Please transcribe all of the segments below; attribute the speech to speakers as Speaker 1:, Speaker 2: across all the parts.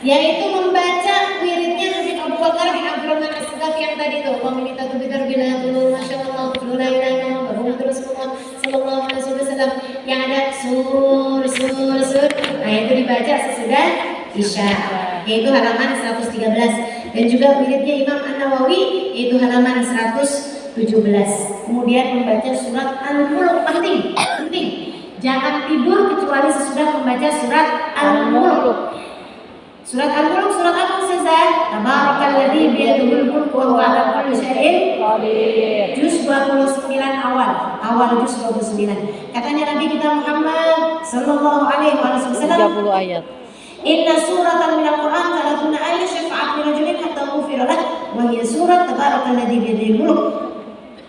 Speaker 1: Yaitu membaca wiridnya Nabi Abu Bakar bin Abdurrahman As-Siddiq yang tadi itu. Wa min tadbir bila tulu masyaallah la ilaha illallah Muhammadur Rasulullah sallallahu alaihi wasallam yang ada sur. Nah, itu dibaca sesudah Isya, yaitu halaman 113, dan juga wiridnya Imam An-Nawawi yaitu halaman 117. Kemudian membaca surat Al-Mulk, penting. Jangan tidur kecuali sesudah membaca surat Al-Mulk. Surat Al-Mulk surat apa Ustazah? Tabarakalladzi biyadihil mulku wa huwa 'ala kulli syai'in qadir. Juz 29 awal juz 29. Katanya Nabi kita Muhammad sallallahu alaihi wasallam
Speaker 2: 30 ayat.
Speaker 1: Inna suratan minal Qur'an 30 ayat syafa'at li rajulin hatta ghufira lahu wa hiya surat tabarakalladzi biyadihil mulk.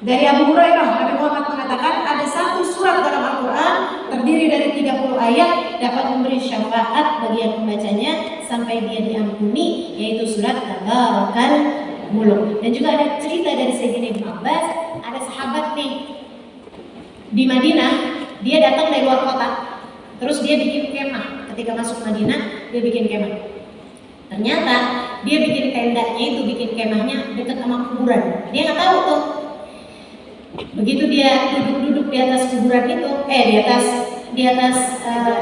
Speaker 1: Dari Abu Hurairah, Nabi Muhammad mengatakan ada satu surat dalam Al-Quran terdiri dari 30 ayat dapat memberi syafaat bagi yang membacanya sampai dia diampuni, yaitu surat Tabarakal Mulk. Dan juga ada cerita dari Sayyidina Ibnu Abbas, ada sahabat nih di Madinah, dia datang dari luar kota, terus dia bikin kemah. Ketika masuk Madinah, dia bikin kemah. Ternyata dia bikin tendanya itu, bikin kemahnya dekat sama kuburan. Dia nggak tahu tuh. Begitu dia duduk di atas kuburan itu, di atas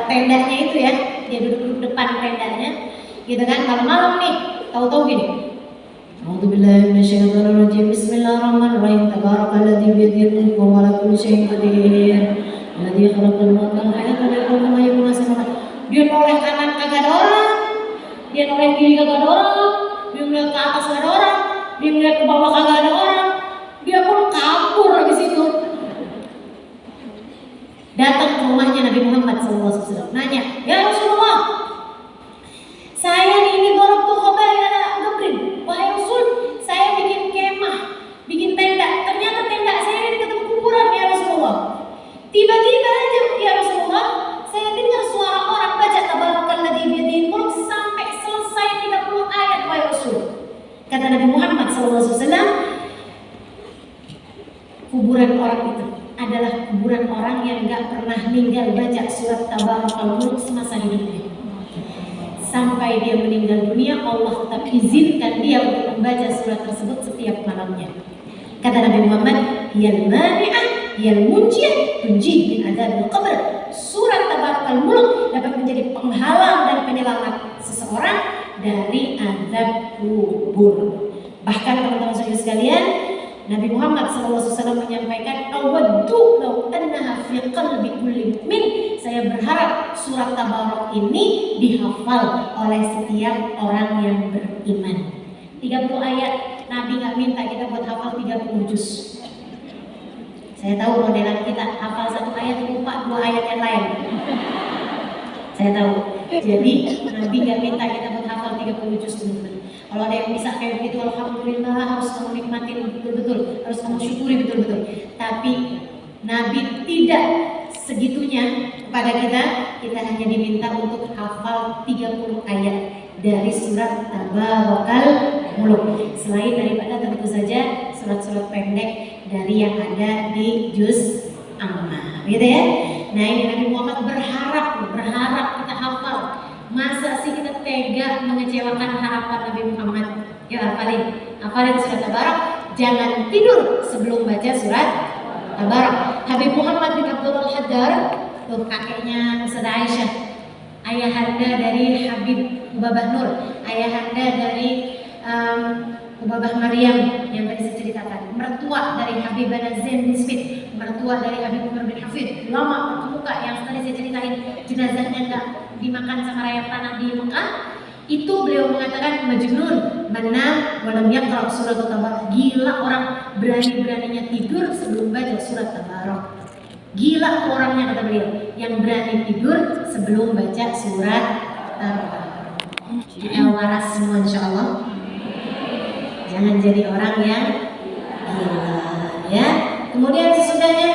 Speaker 1: tendanya itu ya, dia duduk depan tendanya, gitu kan. Kalau malam nih, tahu-tahu gini. A'udzubillahi minasyaitonirrajim. Bismillahirrahmanirrahim. Tabarakalladzi biyadihil mulku wa huwa 'ala kulli syai'in qadir. Alladzi khalaqal mauta wal hayata liyabluwakum ayyukum ahsanu amala. Dia noleh kanan kagak ada orang, dia noleh kiri kagak ada orang, dia melihat ke atas kagak ada orang, dia melihat ke bawah kagak ada orang. Dia pun kabur habis itu. Datang ke rumahnya Nabi Muhammad SAW, nanya, ya Rasulullah, saya ini dorong tuh khobar ada gebrin. Wahai Rasul, saya bikin kemah, bikin tenda. Ternyata tenda saya ini ketemu kuburan ya Rasulullah. Tiba-tiba aja ya Rasulullah, saya dengar suara orang baca Tabarakalladzi biyadihil mulk sampai selesai 30 ayat wahai Rasul. Kata Nabi Muhammad SAW, kuburan orang itu adalah kuburan orang yang gak pernah meninggal baca surat Tabarakal Mulk semasa hidupnya. Sampai dia meninggal dunia, Allah tetap izinkan dia untuk membaca surat tersebut setiap malamnya. Kata Nabi Muhammad, yal mani'ah, yal munjiyah, tunjih min adzabil qabr. Surat Tabarakal Mulk dapat menjadi penghalang dan penyelamat seseorang dari azab kubur. Bahkan teman-teman sekalian, Nabi Muhammad SAW menyampaikan, awaddu law annaha fi qalbi kulli mu'min. Saya berharap surat Tabarak ini dihafal oleh setiap orang yang beriman. 30 ayat, Nabi nggak minta kita buat hafal 30 juz. Saya tahu modelan kita hafal 1 ayat lupa 2 ayat yang lain. Saya tahu. Jadi Nabi nggak minta kita buat hafal 30 juz teman-teman. Kalau ada yang bisa kayak begitu, alhamdulillah, harus kamu nikmatin betul-betul, harus kamu syukuri betul-betul. Tapi Nabi tidak segitunya kepada kita hanya diminta untuk hafal 30 ayat dari surat Tabarakal Mulk. Selain daripada tentu saja surat-surat pendek dari yang ada di juz Amma, gitu ya. Nah ini Nabi Muhammad berharap kita hafal. Masa sih kita tega mengecewakan harapan Nabi Muhammad? Yuk hafalin surat Tabarak. Jangan tidur sebelum baca surat Tabarak. Habib Muhammad bin Abdul Haddar, tuh kakeknya Sayyidah Aisyah, ayahanda dari Habib Ubabah Nur, ayahanda dari Ubabah Maryam yang tadi saya ceritakan, mertua dari Habib Zain bin Smith, mertua dari Habib Umar bin Hafid, ulama terkemuka yang tadi saya ceritain jenazahnya enggak dimakan sama rakyat tanah di Mekah. Itu beliau mengatakan majnun manam walam yaqra surat Tabarak. Gila orang berani-beraninya tidur sebelum baca surat Tabarak. Gila orangnya, kata beliau, yang berani tidur sebelum baca surat Tabarak. Waras semua insyaallah. Jangan jadi orang yang gila ya. Kemudian sesudahnya